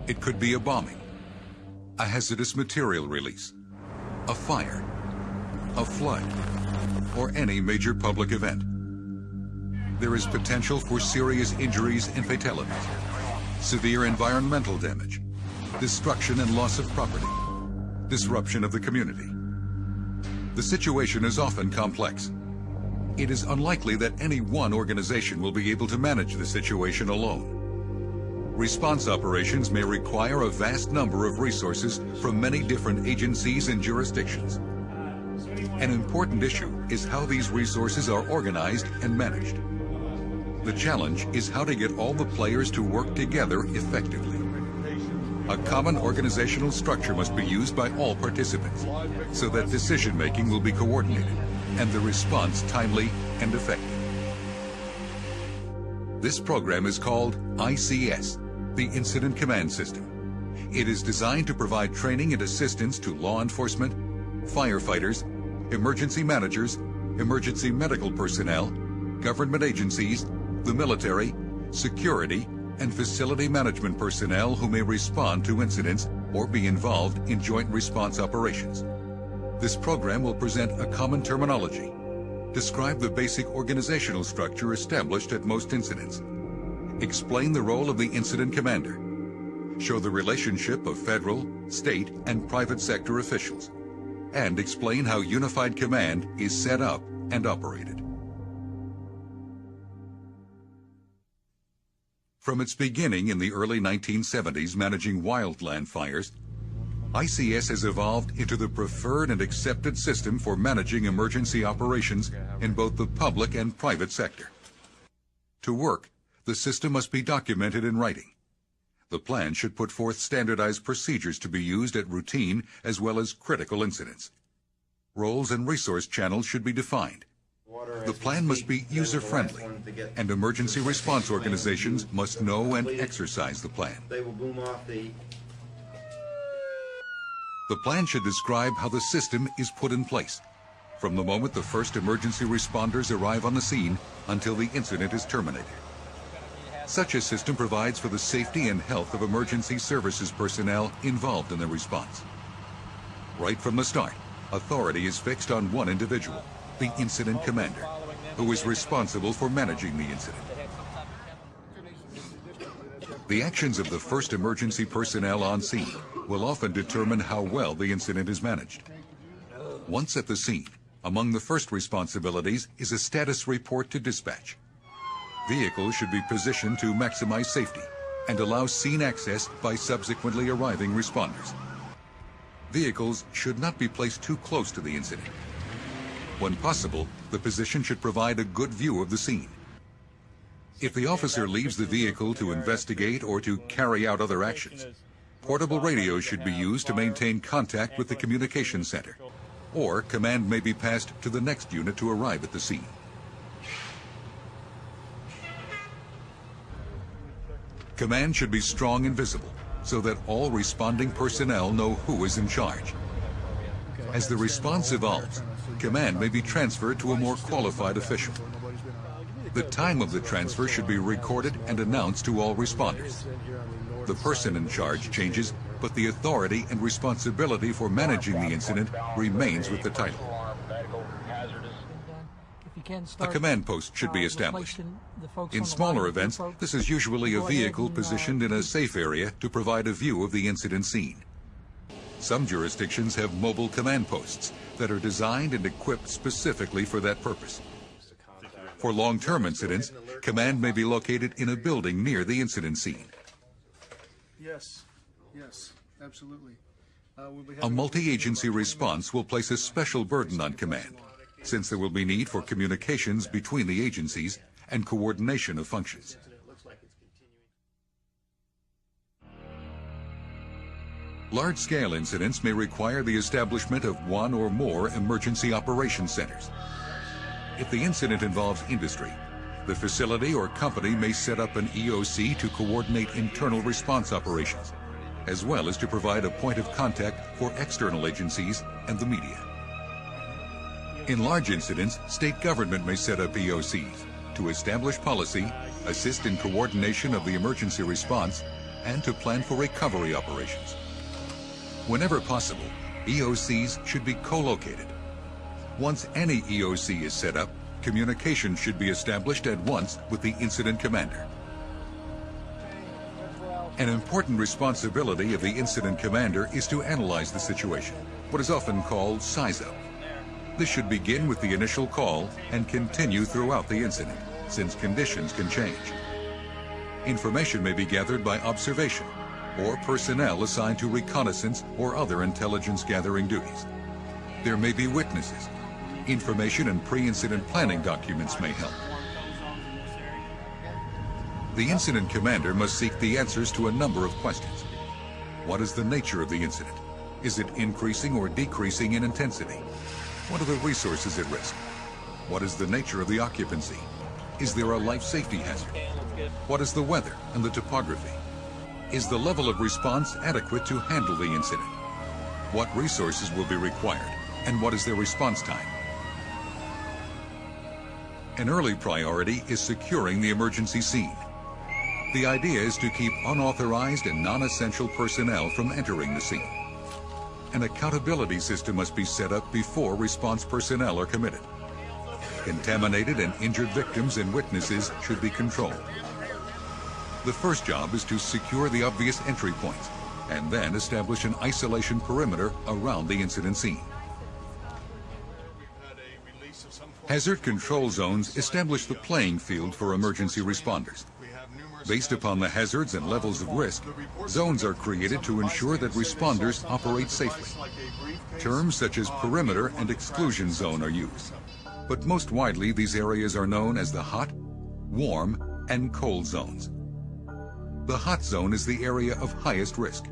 It could be a bombing, a hazardous material release, a fire, a flood, or any major public event. There is potential for serious injuries and fatalities, severe environmental damage, destruction and loss of property, disruption of the community. The situation is often complex. It is unlikely that any one organization will be able to manage the situation alone. Response operations may require a vast number of resources from many different agencies and jurisdictions. An important issue is how these resources are organized and managed. The challenge is how to get all the players to work together effectively. A common organizational structure must be used by all participants so that decision-making will be coordinated and the response timely and effective. This program is called ICS, the Incident Command System. It is designed to provide training and assistance to law enforcement, firefighters, emergency managers, emergency medical personnel, government agencies, the military, security, and facility management personnel who may respond to incidents or be involved in joint response operations. This program will present a common terminology, describe the basic organizational structure established at most incidents, explain the role of the incident commander, show the relationship of federal, state, and private sector officials, and explain how unified command is set up and operated. From its beginning in the early 1970s managing wildland fires, ICS has evolved into the preferred and accepted system for managing emergency operations in both the public and private sector. To work, the system must be documented in writing. The plan should put forth standardized procedures to be used at routine as well as critical incidents. Roles and resource channels should be defined. The plan must be user-friendly, and emergency response organizations must know and exercise the plan. The plan should describe how the system is put in place, from the moment the first emergency responders arrive on the scene until the incident is terminated. Such a system provides for the safety and health of emergency services personnel involved in the response. Right from the start, authority is fixed on one individual, the incident commander, who is responsible for managing the incident. The actions of the first emergency personnel on scene will often determine how well the incident is managed. Once at the scene, among the first responsibilities is a status report to dispatch. Vehicles should be positioned to maximize safety and allow scene access by subsequently arriving responders. Vehicles should not be placed too close to the incident. When possible, the position should provide a good view of the scene. If the officer leaves the vehicle to investigate or to carry out other actions, portable radios should be used to maintain contact with the communication center, or command may be passed to the next unit to arrive at the scene. Command should be strong and visible, so that all responding personnel know who is in charge. As the response evolves, command may be transferred to a more qualified official. The time of the transfer should be recorded and announced to all responders. The person in charge changes, but the authority and responsibility for managing the incident remains with the title. A command post should be established. In smaller events, this is usually a vehicle positioned in a safe area to provide a view of the incident scene. Some jurisdictions have mobile command posts that are designed and equipped specifically for that purpose. For long-term incidents, command may be located in a building near the incident scene. Yes, absolutely. A multi-agency response will place a special burden on command, since there will be need for communications between the agencies and coordination of functions. Large-scale incidents may require the establishment of one or more emergency operations centers. If the incident involves industry, the facility or company may set up an EOC to coordinate internal response operations, as well as to provide a point of contact for external agencies and the media. In large incidents, state government may set up EOCs to establish policy, assist in coordination of the emergency response, and to plan for recovery operations. Whenever possible, EOCs should be co-located. Once any EOC is set up, communication should be established at once with the incident commander. An important responsibility of the incident commander is to analyze the situation, what is often called size-up. This should begin with the initial call and continue throughout the incident, since conditions can change. Information may be gathered by observation, or personnel assigned to reconnaissance or other intelligence-gathering duties. There may be witnesses. Information and pre-incident planning documents may help. The incident commander must seek the answers to a number of questions. What is the nature of the incident? Is it increasing or decreasing in intensity? What are the resources at risk? What is the nature of the occupancy? Is there a life safety hazard? What is the weather and the topography? Is the level of response adequate to handle the incident? What resources will be required, and what is their response time? An early priority is securing the emergency scene. The idea is to keep unauthorized and non-essential personnel from entering the scene. An accountability system must be set up before response personnel are committed. Contaminated and injured victims and witnesses should be controlled. The first job is to secure the obvious entry points, and then establish an isolation perimeter around the incident scene. Hazard control zones establish the playing field for emergency responders. Based upon the hazards and levels of risk, zones are created to ensure that responders operate safely. Terms such as perimeter and exclusion zone are used, but most widely these areas are known as the hot, warm, and cold zones. The hot zone is the area of highest risk.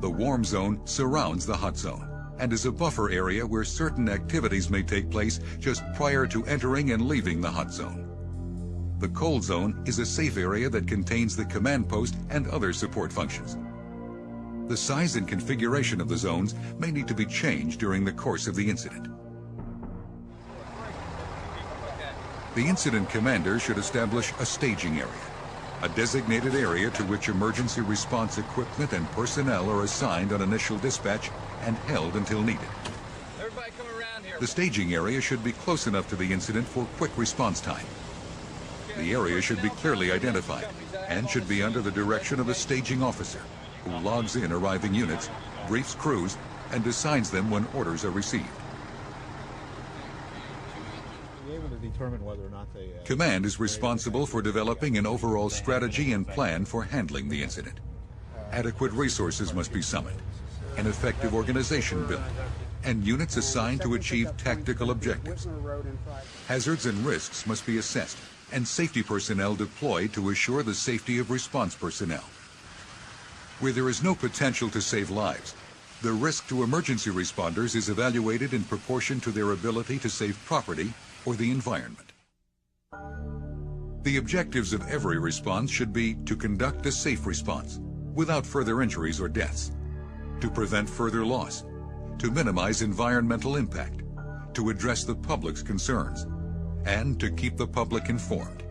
The warm zone surrounds the hot zone and is a buffer area where certain activities may take place just prior to entering and leaving the hot zone. The cold zone is a safe area that contains the command post and other support functions. The size and configuration of the zones may need to be changed during the course of the incident. The incident commander should establish a staging area, a designated area to which emergency response equipment and personnel are assigned on initial dispatch and held until needed. Everybody come around here. The staging area should be close enough to the incident for quick response time. The area should be clearly identified and should be under the direction of a staging officer who logs in arriving units, briefs crews, and assigns them when orders are received. Determine whether or not they, Command is responsible for developing an overall strategy and plan for handling the incident. Adequate resources must be summoned, an effective organization built, and units assigned to achieve tactical objectives. Hazards and risks must be assessed, and safety personnel deployed to assure the safety of response personnel. Where there is no potential to save lives, the risk to emergency responders is evaluated in proportion to their ability to save property or the environment. The objectives of every response should be to conduct a safe response without further injuries or deaths, to prevent further loss, to minimize environmental impact, to address the public's concerns, and to keep the public informed.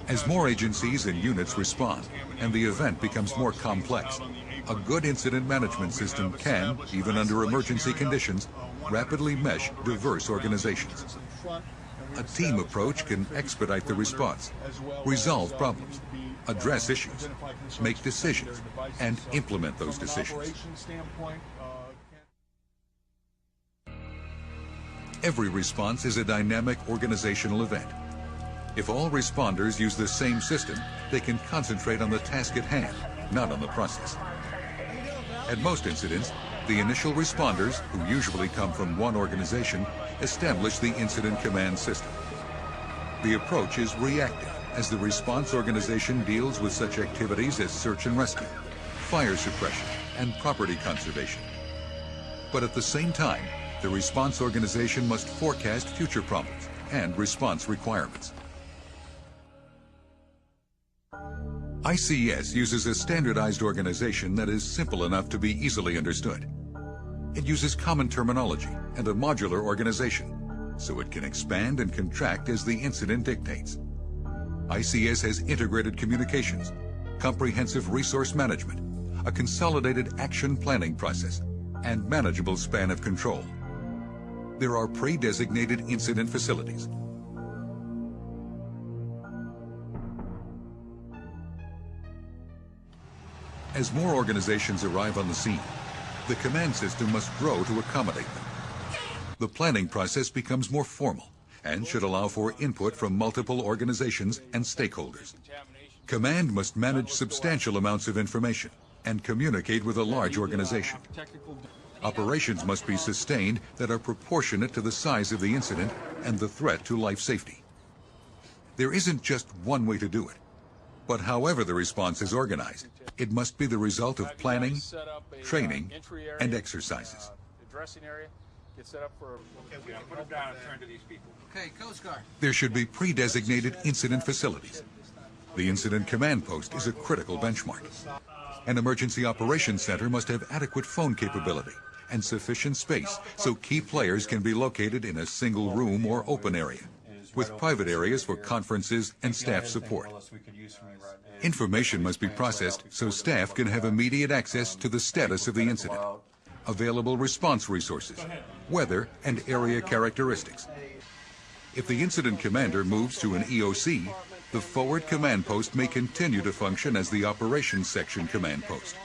As more agencies and units respond and the event becomes more complex, a good incident management system can, even under emergency conditions, rapidly mesh diverse organizations. A team approach can expedite the response, resolve problems, address issues, make decisions, and implement those decisions. Every response is a dynamic organizational event. If all responders use the same system, they can concentrate on the task at hand, not on the process. At most incidents, the initial responders, who usually come from one organization, establish the incident command system. The approach is reactive, as the response organization deals with such activities as search and rescue, fire suppression, and property conservation. But at the same time, the response organization must forecast future problems and response requirements. ICS uses a standardized organization that is simple enough to be easily understood. It uses common terminology and a modular organization, so it can expand and contract as the incident dictates. ICS has integrated communications, comprehensive resource management, a consolidated action planning process, and manageable span of control. There are pre-designated incident facilities. As more organizations arrive on the scene, the command system must grow to accommodate them. The planning process becomes more formal and should allow for input from multiple organizations and stakeholders. Command must manage substantial amounts of information and communicate with a large organization. Operations must be sustained that are proportionate to the size of the incident and the threat to life safety. There isn't just one way to do it, but however the response is organized, it must be the result of planning, training, and exercises. There should be pre-designated incident facilities. The Incident Command Post is a critical benchmark. An Emergency Operations Center must have adequate phone capability and sufficient space so key players can be located in a single room or open area, with private areas for conferences and staff support. Information must be processed so staff can have immediate access to the status of the incident, available response resources, weather, and area characteristics. If the incident commander moves to an EOC, the forward command post may continue to function as the operations section command post.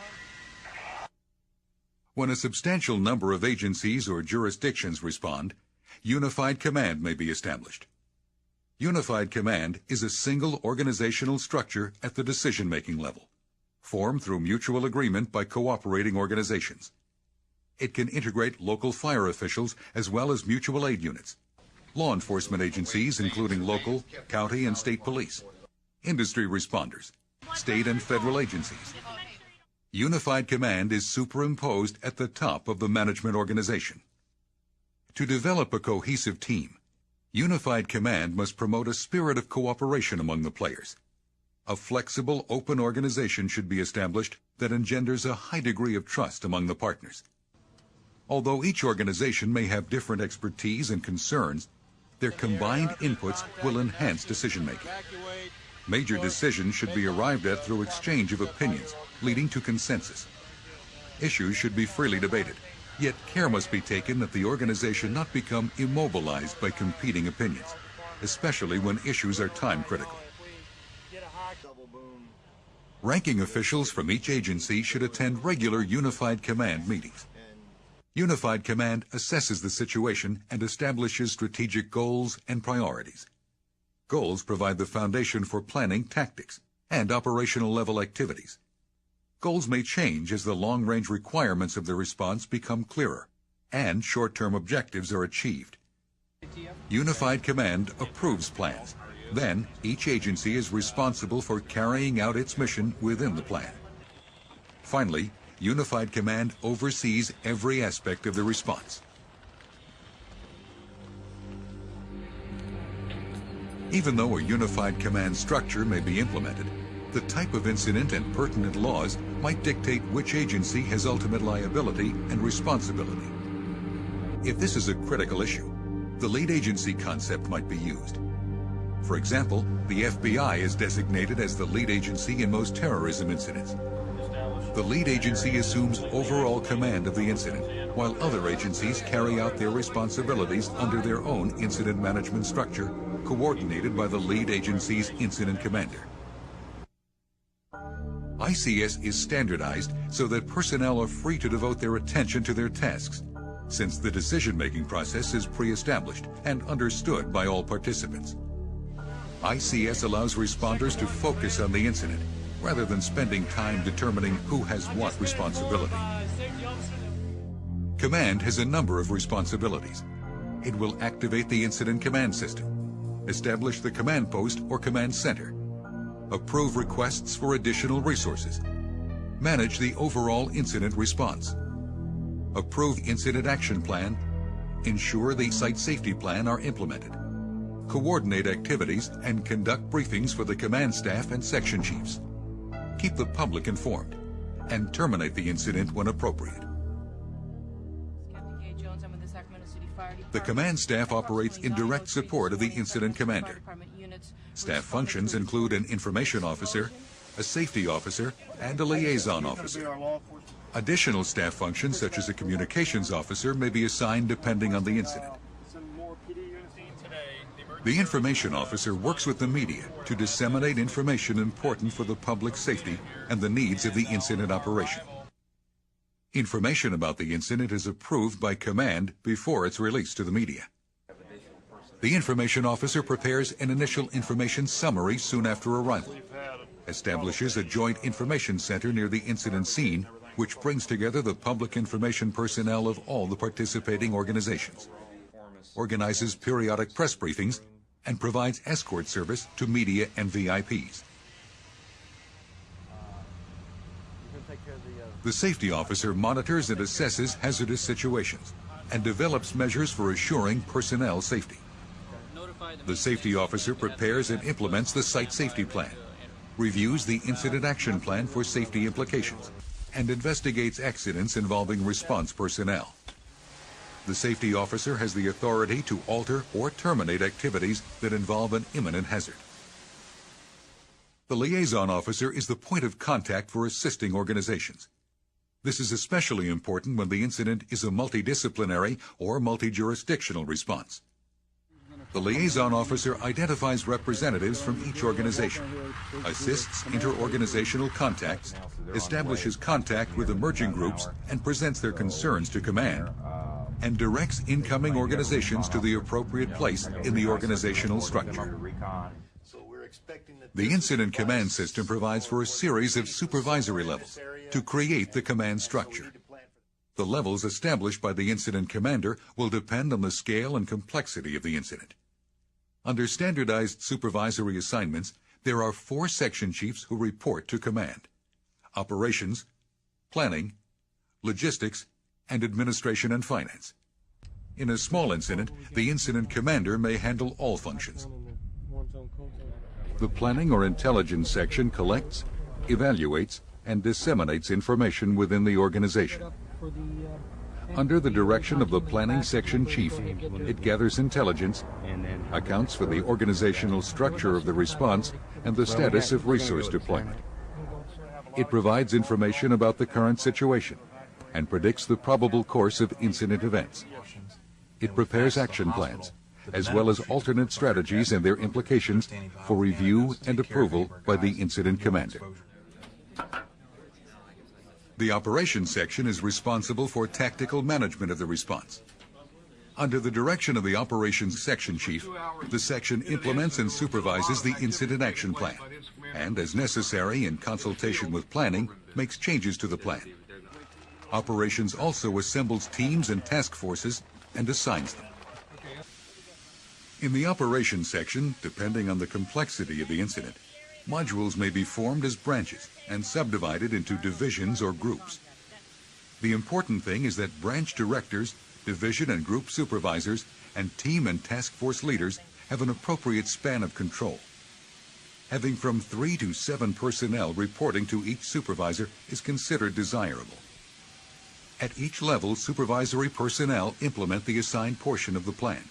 When a substantial number of agencies or jurisdictions respond, unified command may be established. Unified command is a single organizational structure at the decision-making level, formed through mutual agreement by cooperating organizations. It can integrate local fire officials as well as mutual aid units, law enforcement agencies including local, county, and state police, industry responders, state and federal agencies. Unified command is superimposed at the top of the management organization. To develop a cohesive team, unified command must promote a spirit of cooperation among the players. A flexible, open organization should be established that engenders a high degree of trust among the partners. Although each organization may have different expertise and concerns, their combined inputs will enhance decision-making. Major decisions should be arrived at through exchange of opinions, leading to consensus. Issues should be freely debated, yet care must be taken that the organization not become immobilized by competing opinions, especially when issues are time-critical. Ranking officials from each agency should attend regular Unified Command meetings. Unified Command assesses the situation and establishes strategic goals and priorities. Goals provide the foundation for planning tactics and operational level activities. Goals may change as the long-range requirements of the response become clearer and short-term objectives are achieved. Unified Command approves plans. Then, each agency is responsible for carrying out its mission within the plan. Finally, Unified Command oversees every aspect of the response. Even though a Unified Command structure may be implemented, the type of incident and pertinent laws might dictate which agency has ultimate liability and responsibility. If this is a critical issue, the lead agency concept might be used. For example, the FBI is designated as the lead agency in most terrorism incidents. The lead agency assumes overall command of the incident, while other agencies carry out their responsibilities under their own incident management structure, coordinated by the lead agency's incident commander. ICS is standardized so that personnel are free to devote their attention to their tasks, since the decision-making process is pre-established and understood by all participants. ICS allows responders to focus on the incident, rather than spending time determining who has what responsibility. Command has a number of responsibilities. It will activate the incident command system, establish the command post or command center, approve requests for additional resources, manage the overall incident response, approve incident action plan, ensure the site safety plan are implemented, coordinate activities and conduct briefings for the command staff and section chiefs, keep the public informed, and terminate the incident when appropriate. The command staff operates in direct support of the incident commander. Staff functions include an information officer, a safety officer, and a liaison officer. Additional staff functions such as a communications officer may be assigned depending on the incident. The information officer works with the media to disseminate information important for the public safety and the needs of the incident operation. Information about the incident is approved by command before it's released to the media. The information officer prepares an initial information summary soon after arrival, establishes a joint information center near the incident scene, which brings together the public information personnel of all the participating organizations, organizes periodic press briefings, and provides escort service to media and VIPs. The safety officer monitors and assesses hazardous situations and develops measures for assuring personnel safety. The safety officer prepares and implements the site safety plan, reviews the incident action plan for safety implications, and investigates accidents involving response personnel. The safety officer has the authority to alter or terminate activities that involve an imminent hazard. The liaison officer is the point of contact for assisting organizations. This is especially important when the incident is a multidisciplinary or multi-jurisdictional response. The liaison officer identifies representatives from each organization, assists interorganizational contacts, establishes contact with emerging groups and presents their concerns to command, and directs incoming organizations to the appropriate place in the organizational structure. The incident command system provides for a series of supervisory levels to create the command structure. The levels established by the incident commander will depend on the scale and complexity of the incident. Under standardized supervisory assignments, there are 4 section chiefs who report to command: operations, planning, logistics, and administration and finance. In a small incident, the incident commander may handle all functions. The planning or intelligence section collects, evaluates, and disseminates information within the organization. Under the direction of the planning section chief, it gathers intelligence, accounts for the organizational structure of the response, and the status of resource deployment. It provides information about the current situation and predicts the probable course of incident events. It prepares action plans, as well as alternate strategies and their implications for review and approval by the incident commander. The operations section is responsible for tactical management of the response. Under the direction of the operations section chief, the section implements and supervises the incident action plan, and as necessary in consultation with planning, makes changes to the plan. Operations also assembles teams and task forces and assigns them. In the operations section, depending on the complexity of the incident, modules may be formed as branches and subdivided into divisions or groups. The important thing is that branch directors, division and group supervisors, and team and task force leaders have an appropriate span of control. Having from 3 to 7 personnel reporting to each supervisor is considered desirable. At each level, supervisory personnel implement the assigned portion of the plan,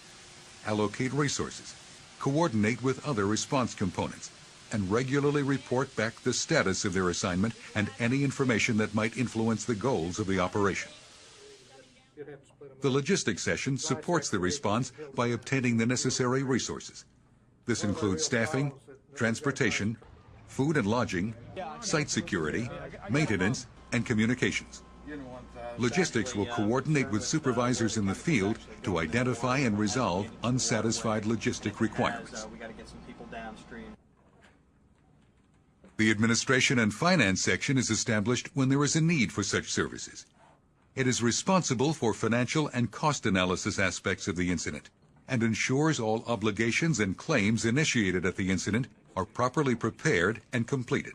allocate resources, coordinate with other response components, and regularly report back the status of their assignment and any information that might influence the goals of the operation. The logistics session supports the response by obtaining the necessary resources. This includes staffing, transportation, food and lodging, site security, maintenance, and communications. Logistics will coordinate with supervisors in the field to identify and resolve unsatisfied logistic requirements. The administration and finance section is established when there is a need for such services. It is responsible for financial and cost analysis aspects of the incident and ensures all obligations and claims initiated at the incident are properly prepared and completed.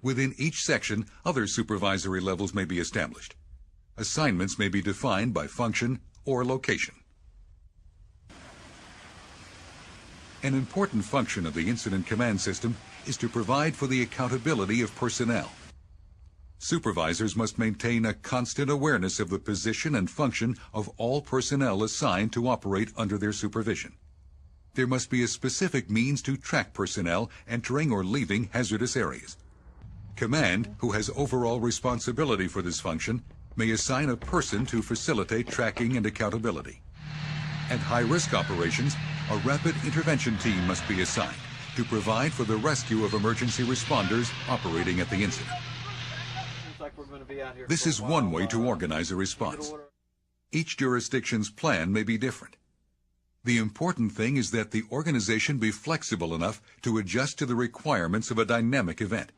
Within each section, other supervisory levels may be established. Assignments may be defined by function or location. An important function of the incident command system is to provide for the accountability of personnel. Supervisors must maintain a constant awareness of the position and function of all personnel assigned to operate under their supervision. There must be a specific means to track personnel entering or leaving hazardous areas. Command, who has overall responsibility for this function, may assign a person to facilitate tracking and accountability. At high-risk operations, a rapid intervention team must be assigned to provide for the rescue of emergency responders operating at the incident. This is one way to organize a response. Each jurisdiction's plan may be different. The important thing is that the organization be flexible enough to adjust to the requirements of a dynamic event,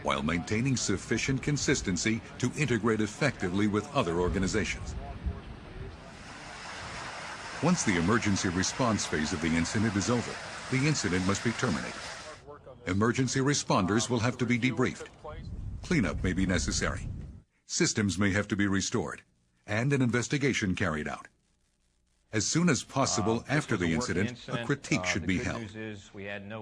while maintaining sufficient consistency to integrate effectively with other organizations. Once the emergency response phase of the incident is over, the incident must be terminated. Emergency responders will have to be debriefed. Cleanup may be necessary. Systems may have to be restored, and an investigation carried out. As soon as possible after the incident, a critique should be held.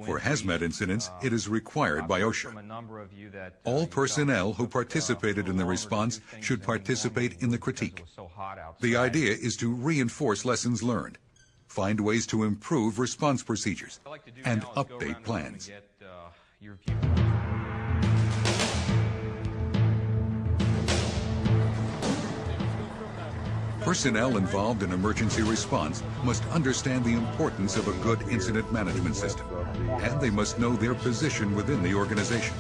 For hazmat incidents, it is required by OSHA. All personnel who participated in the response should participate in the critique. The idea is to reinforce lessons learned, find ways to improve response procedures, and update plans. Personnel involved in emergency response must understand the importance of a good incident management system, and they must know their position within the organization.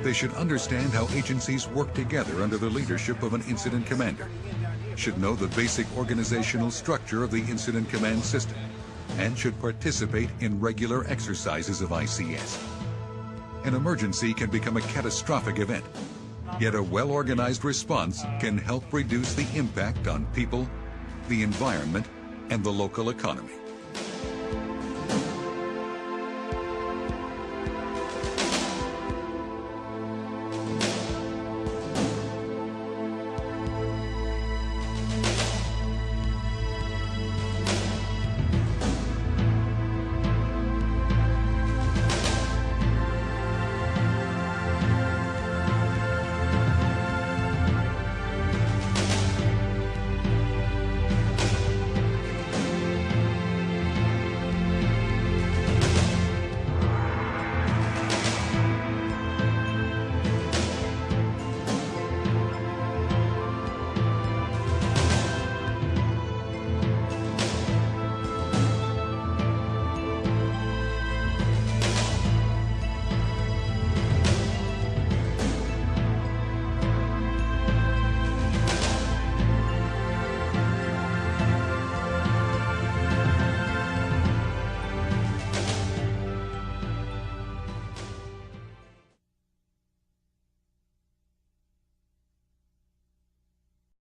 They should understand how agencies work together under the leadership of an incident commander, should know the basic organizational structure of the incident command system, and should participate in regular exercises of ICS. An emergency can become a catastrophic event, yet a well-organized response can help reduce the impact on people, the environment, and the local economy.